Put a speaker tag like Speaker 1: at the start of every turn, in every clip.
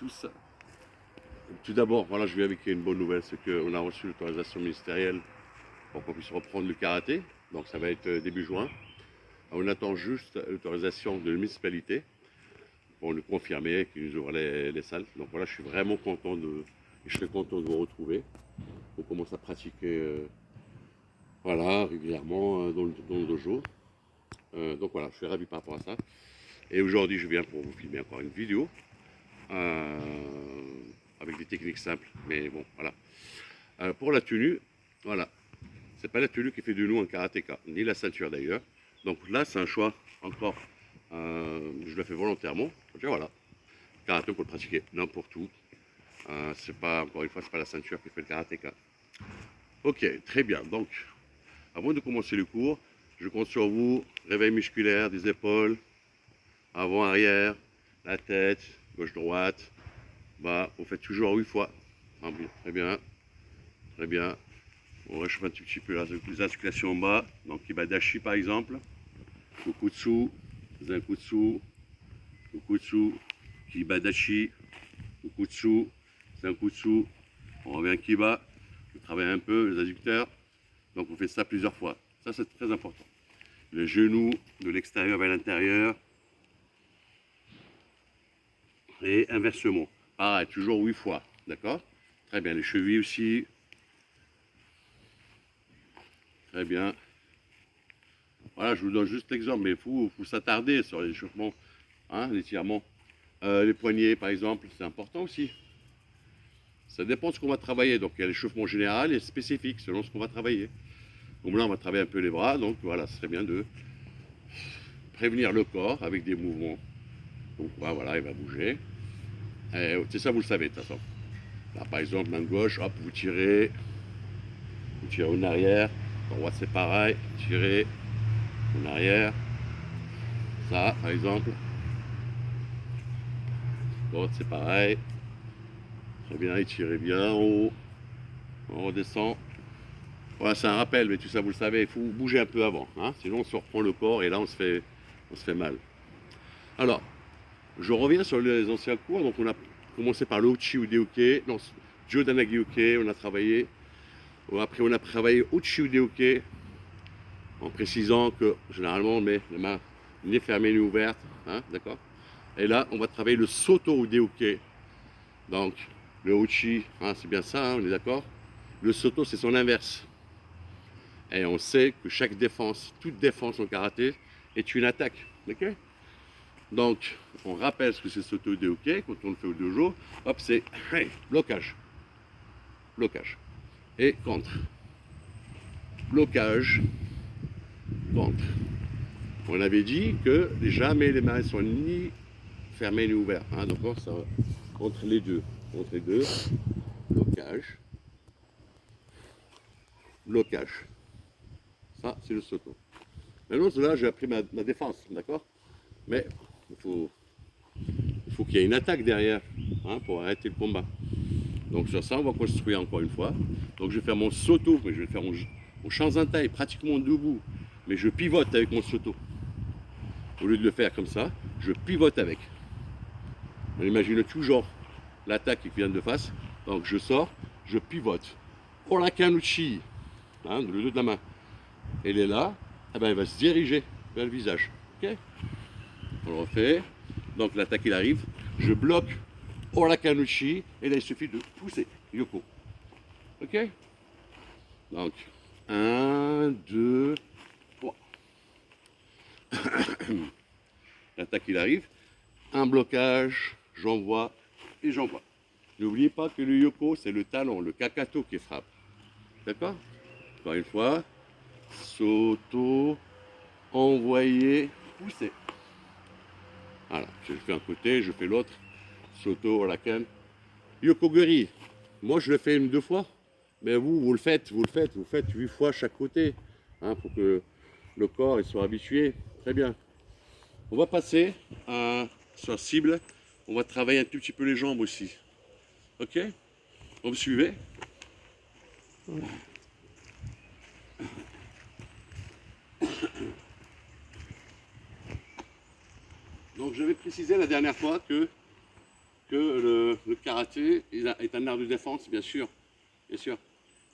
Speaker 1: tous. Tout d'abord, voilà, je viens avec une bonne nouvelle, c'est qu'on a reçu l'autorisation ministérielle pour qu'on puisse reprendre le karaté. Donc ça va être début juin. On attend juste l'autorisation de la municipalité pour nous confirmer qu'ils nous ouvrent les salles. Donc voilà, je suis vraiment content je serais content de vous retrouver. On commence à pratiquer voilà, régulièrement dans le dojo. Donc voilà, je suis ravi par rapport à ça. Et aujourd'hui, je viens pour vous filmer encore une vidéo euh, avec des techniques simples. Mais bon, voilà. Pour la tenue, voilà. C'est pas la tenue qui fait de nous un karatéka, ni la ceinture d'ailleurs. Donc là, c'est un choix encore. Je le fais volontairement. Donc voilà. Karaté, on peut le pratiquer n'importe où. C'est pas, encore une fois, c'est pas la ceinture qui fait le karatéka. Ok, très bien. Donc, avant de commencer le cours, je compte sur vous. Réveil musculaire des épaules, avant, arrière, la tête, gauche, droite. Bah, vous faites toujours 8 fois. Très bien, très bien. On réchauffe un tout petit peu les articulations en bas. Donc, Kibadashi par exemple. Kukutsu, Zenkutsu, Kukutsu, Kibadashi, Kukutsu, Zenkutsu. On revient Kiba. Vous travaillez un peu les adducteurs. Donc, vous faites ça plusieurs fois. Ça, c'est très important. Les genoux de l'extérieur vers l'intérieur. Et inversement. Pareil, toujours 8 fois. D'accord? Très bien. Les chevilles aussi. Très bien. Voilà, je vous donne juste l'exemple, mais il faut s'attarder sur l'échauffement, hein, l'étirement. Les poignets, par exemple, c'est important aussi. Ça dépend de ce qu'on va travailler. Donc, il y a l'échauffement général et spécifique selon ce qu'on va travailler. Donc là, on va travailler un peu les bras. Donc, voilà, ce serait bien de prévenir le corps avec des mouvements. Donc, voilà, il va bouger. C'est ça, vous le savez, de toute façon. Là, par exemple, main gauche, hop, vous tirez en arrière. Droite, c'est pareil. Tirez en arrière. Ça, par exemple. Droite, c'est pareil. Très bien, étirez bien en haut. On redescend. Voilà, c'est un rappel, mais tout ça, vous le savez, il faut bouger un peu avant. Hein, sinon, on se reprend le corps et là, on se fait mal. Alors, je reviens sur les anciens cours. Donc, on a commencé par le Uchi Udeoke. Non, Jodanagioke, on a travaillé. Après, on a travaillé Uchi Udeoke en précisant que, généralement, on met les mains ni fermées ni ouvertes. Hein, d'accord. Et là, on va travailler le Soto Udeoke. Donc, le Uchi, hein, c'est bien ça, hein, on est d'accord. Le Soto, c'est son inverse. Et on sait que chaque défense, toute défense en karaté est une attaque. Okay, donc, on rappelle ce que c'est Soto Udeoke quand on le fait au dojo. Hop, c'est hey, blocage. Blocage. Et contre. Blocage. Contre. On avait dit que jamais les mains sont ni fermées ni ouvertes. Hein, donc, ça, entre les deux. Entre les deux. Blocage. Blocage. Ça, c'est le Soto. Maintenant, là, j'ai appris ma défense, d'accord. Mais il faut qu'il y ait une attaque derrière, hein, pour arrêter le combat. Donc sur ça, on va construire encore une fois. Donc je vais faire mon Soto, mais je vais faire mon Shanzantai pratiquement debout. Mais je pivote avec mon Soto. Au lieu de le faire comme ça, je pivote avec. On imagine toujours l'attaque qui vient de face. Donc je sors, je pivote. Orakanuchi, hein, le dos de la main. Elle est là, eh ben, elle va se diriger vers le visage. Okay, on le refait. Donc l'attaque il arrive, je bloque Orakanuchi et là il suffit de pousser Yoko. Ok. Donc 1, 2, 3. L'attaque il arrive, un blocage, j'envoie et j'envoie. N'oubliez pas que le Yoko c'est le talon, le kakato qui frappe. D'accord. Encore une fois, Soto, envoyer, pousser. Voilà, je fais un côté, je fais l'autre. Soto, Orakan. Yokogiri, moi je le fais une, 2 fois. Mais vous le faites 8 fois chaque côté. Hein, pour que le corps il soit habitué. Très bien. On va passer sur cible. On va travailler un tout petit peu les jambes aussi. Ok. Vous me suivez? Donc je vais préciser la dernière fois que que le karaté est un art de défense, bien sûr, bien sûr.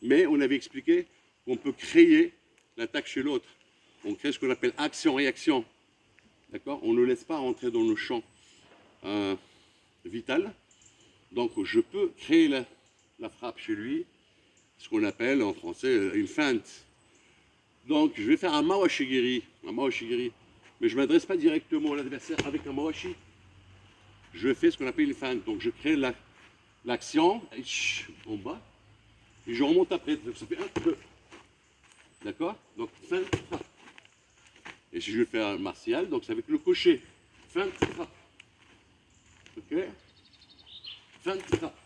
Speaker 1: Mais on avait expliqué qu'on peut créer l'attaque chez l'autre. On crée ce qu'on appelle action-réaction. D'accord? On ne laisse pas rentrer dans le champ vital. Donc je peux créer la frappe chez lui, ce qu'on appelle en français une feinte. Donc je vais faire un mawashigiri, mais je ne m'adresse pas directement à l'adversaire avec un mawashi. Je fais ce qu'on appelle une feinte. Donc je crée l'action en bas et je remonte après. Donc ça fait un, deux. D'accord? Donc feinte, frappe. Et si je vais faire un martial, donc c'est avec le cocher. Feinte, frappe. Ok? Feinte, frappe.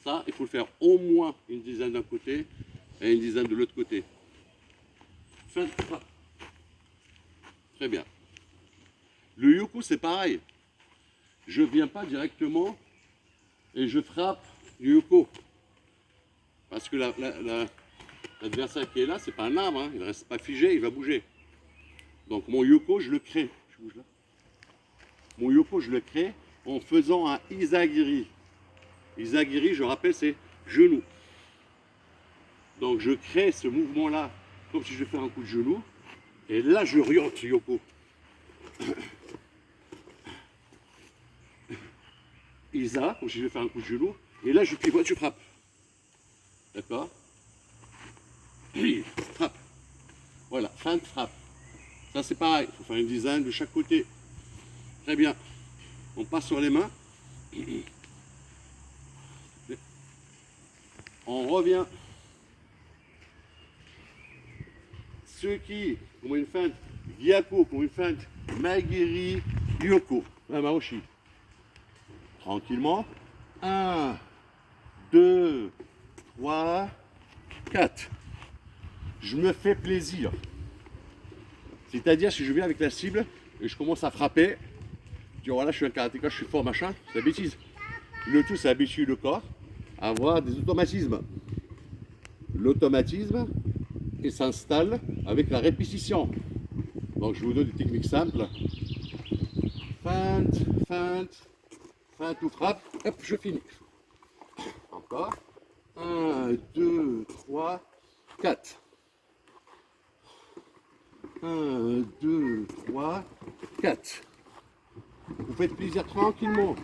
Speaker 1: Ça, il faut le faire au moins une dizaine d'un côté et une dizaine de l'autre côté. Feinte, frappe. Très bien. Le yoko, c'est pareil. Je ne viens pas directement et je frappe du yoko. Parce que l'adversaire qui est là, c'est pas un arbre, hein. Il ne reste pas figé, il va bouger. Donc mon yoko, je le crée. Je bouge là. Mon yoko, je le crée en faisant un izagiri. Izagiri, je rappelle, c'est genou. Donc je crée ce mouvement-là, comme si je fais un coup de genou. Et là, je oriente yoko. Isa, comme si je vais faire un coup de genou. Et là, je pivote, je frappe. D'accord? Frappe. Voilà, feinte, frappe. Ça, c'est pareil. Il faut faire une dizaine de chaque côté. Très bien. On passe sur les mains. On revient. Ceux qui, comme une feinte, gyako, comme une feinte, magiri, yoko, un maoshi. Tranquillement. 1, 2, 3, 4. Je me fais plaisir. C'est-à-dire, si je viens avec la cible et je commence à frapper, je dis voilà, je suis un karatéka, je suis fort, machin, c'est la bêtise. Le tout, c'est habituer le corps à avoir des automatismes. L'automatisme, il s'installe avec la répétition. Donc, je vous donne des techniques simples. Feinte, feinte, feinte ou frappe, hop, je finis. Encore. 1, 2, 3, 4. 1, 2, 3, 4. Vous faites plaisir tranquillement.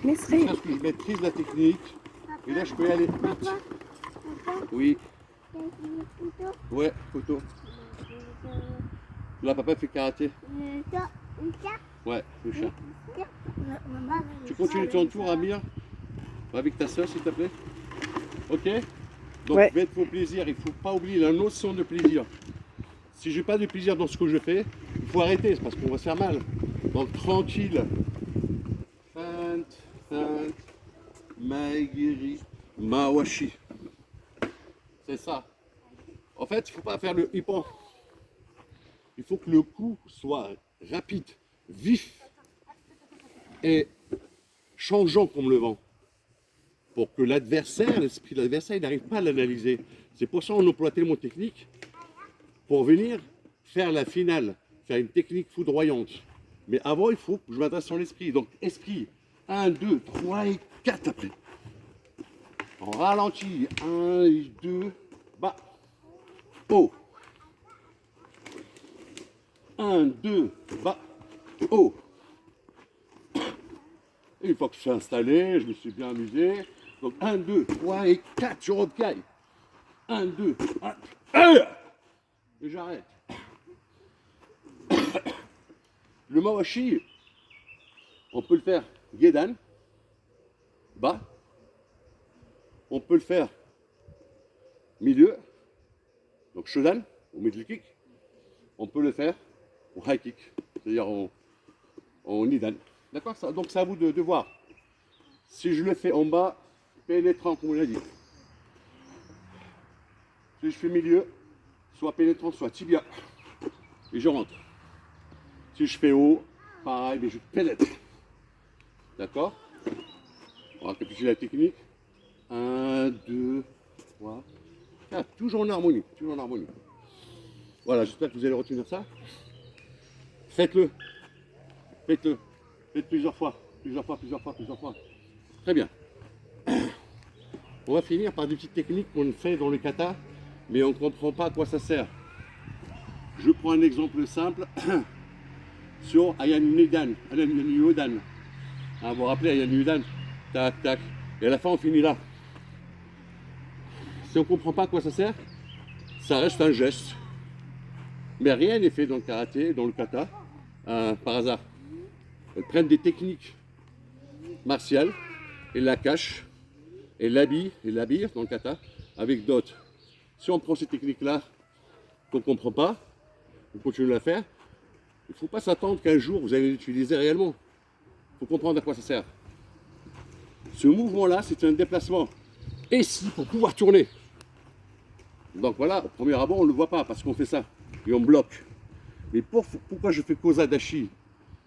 Speaker 1: Parce que je maîtrise la technique. Et là, je peux y aller vite. Oui. Ouais, photo. Là, papa fait karaté. Ouais, le chat. Tu continues ton tour, Amir? Avec ta soeur, s'il te plaît. Ok? Donc, ouais. Faites vos plaisirs. Il ne faut pas oublier la notion de plaisir. Si je n'ai pas de plaisir dans ce que je fais, il faut arrêter, parce qu'on va se faire mal. Donc, tranquille. Feinte, feinte, maigiri, mawashi. C'est ça. En fait, il ne faut pas faire le hippon. Il faut que le coup soit rapide, vif et changeant comme le vent. Pour que l'adversaire, l'esprit de l'adversaire, il n'arrive pas à l'analyser. C'est pour ça qu'on emploie tellement de techniques pour venir faire la finale, faire une technique foudroyante. Mais avant, il faut que je m'adresse sur l'esprit. Donc, esprit, 1, 2, 3 et 4 après. En ralenti, 1, 2, bas, haut. 1, 2, bas, haut. Et une fois que je suis installé, je me suis bien amusé. Donc 1, 2, 3 et 4, je recaille. 1, 2, 1, et j'arrête. Le mawashi, on peut le faire gedan, bas. On peut le faire milieu, donc shodan, au middle kick. On peut le faire au high kick, c'est-à-dire en nidan. D'accord? Donc c'est à vous de voir. Si je le fais en bas, pénétrant, comme on l'a dit. Si je fais milieu, soit pénétrant, soit tibia. Et je rentre. Si je fais haut, pareil, mais je pénètre. D'accord? On va récapituler la technique. 1, 2, 3, 4. Toujours en harmonie. Toujours en harmonie. Voilà, j'espère que vous allez retenir ça. Faites-le. Faites-le. Faites plusieurs fois. Plusieurs fois, plusieurs fois, plusieurs fois. Très bien. On va finir par des petites techniques qu'on fait dans le kata, mais on ne comprend pas à quoi ça sert. Je prends un exemple simple sur Ayan Yudan. Vous vous rappelez Ayan Yudan? Tac, tac. Et à la fin, on finit là. Si on ne comprend pas à quoi ça sert, ça reste un geste. Mais rien n'est fait dans le karaté, dans le kata, par hasard. Elles prennent des techniques martiales et la cachent et l'habillent dans le kata avec d'autres. Si on prend ces techniques-là qu'on ne comprend pas, on continue à la faire, il ne faut pas s'attendre qu'un jour vous allez l'utiliser réellement. Il faut comprendre à quoi ça sert. Ce mouvement-là, c'est un déplacement. Et si, pour pouvoir tourner. Donc voilà, au premier abord, on ne le voit pas parce qu'on fait ça. Et on bloque. Mais pourquoi je fais Kozadashi?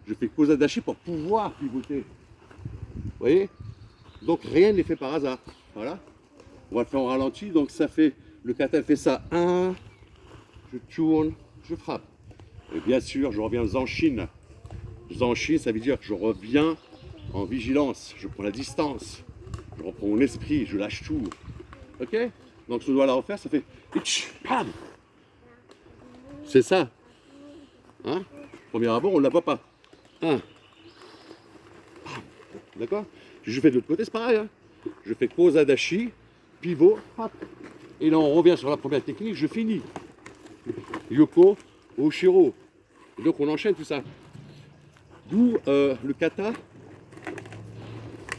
Speaker 1: Je fais Kozadashi pour pouvoir pivoter. Vous voyez? Donc rien n'est fait par hasard. Voilà. On va le faire en ralenti. Donc ça fait, le kata fait ça. 1, je tourne, je frappe. Et bien sûr, je reviens Zanshin. Zanshin, ça veut dire que je reviens en vigilance. Je prends la distance. Je reprends mon esprit, je lâche tout. Ok? Donc je dois la refaire, ça fait bam. C'est ça. Hein? Premier abord, on ne la voit pas. 1. D'accord? Je fais de l'autre côté, c'est pareil. Hein? Je fais Kozadashi, pivot, hop. Et là, on revient sur la première technique, je finis. Yoko, Oshiro. Et donc, on enchaîne tout ça. D'où le kata,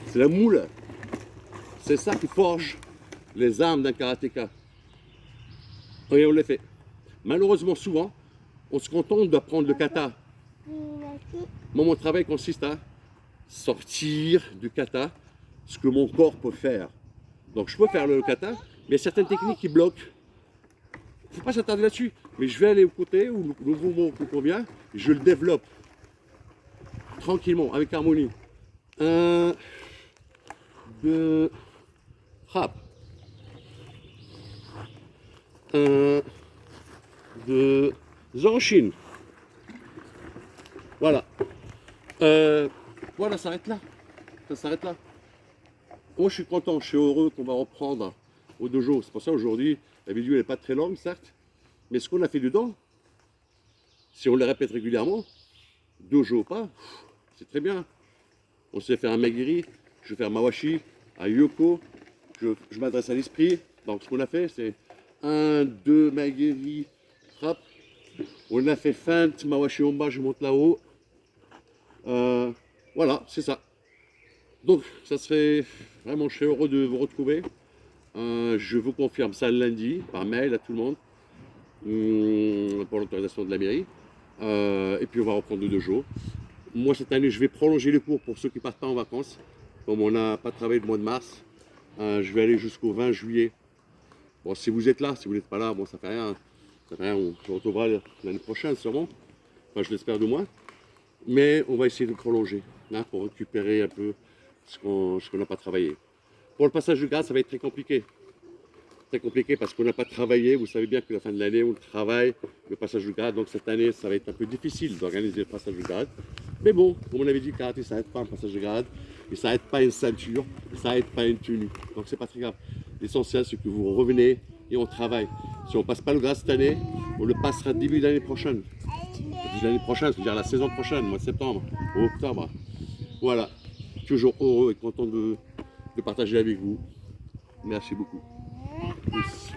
Speaker 1: c'est la moule. C'est ça qui forge les armes d'un karatéka. Et on les fait. Malheureusement, souvent, on se contente d'apprendre le kata. Moi, mon travail consiste à sortir du kata ce que mon corps peut faire. Donc, je peux faire le kata, mais il y a certaines techniques qui bloquent. Il ne faut pas s'attarder là-dessus. Mais je vais aller au côté où le mouvement qui convient, je le développe tranquillement, avec harmonie. 1, 2, frappe. 1, 2, Zanshin. Voilà. Voilà, ça s'arrête là. Ça s'arrête là. Moi, je suis content, je suis heureux qu'on va reprendre au dojo. C'est pour ça aujourd'hui, la vidéo n'est pas très longue, certes. Mais ce qu'on a fait dedans, si on le répète régulièrement, dojo ou pas, c'est très bien. On sait faire un magiri, je vais faire mawashi, un yoko, je m'adresse à l'esprit. Donc ce qu'on a fait, c'est 1, 2, magiri, frappe. On a fait feinte, mawashi en bas, je monte là-haut. Voilà, c'est ça. Donc, ça serait vraiment, je serais heureux de vous retrouver. Je vous confirme ça lundi, par mail à tout le monde, pour l'autorisation de la mairie. Et puis, on va reprendre le dojo. Moi, cette année, je vais prolonger les cours pour ceux qui ne partent pas en vacances. Comme on n'a pas travaillé le mois de mars, je vais aller jusqu'au 20 juillet. Bon, si vous êtes là, si vous n'êtes pas là, bon, ça fait rien. Ça fait rien, on se retrouvera l'année prochaine, sûrement. Enfin, je l'espère de moins. Mais on va essayer de prolonger, hein, pour récupérer un peu ce qu'on n'a pas travaillé. Pour le passage de grade, ça va être très compliqué. Très compliqué parce qu'on n'a pas travaillé. Vous savez bien que la fin de l'année, on travaille le passage de grade. Donc cette année, ça va être un peu difficile d'organiser le passage de grade. Mais bon, comme on avait dit, le karaté, ça n'aide pas un passage de grade. Et ça n'aide pas une ceinture. Et ça n'aide pas une tenue. Donc c'est pas très grave. L'essentiel, c'est que vous revenez et on travaille. Si on ne passe pas le grade cette année, on le passera début d'année prochaine. Début d'année prochaine, c'est-à-dire la saison prochaine, mois de septembre ou octobre. Voilà. Toujours heureux et content de partager avec vous. Merci beaucoup. Peace.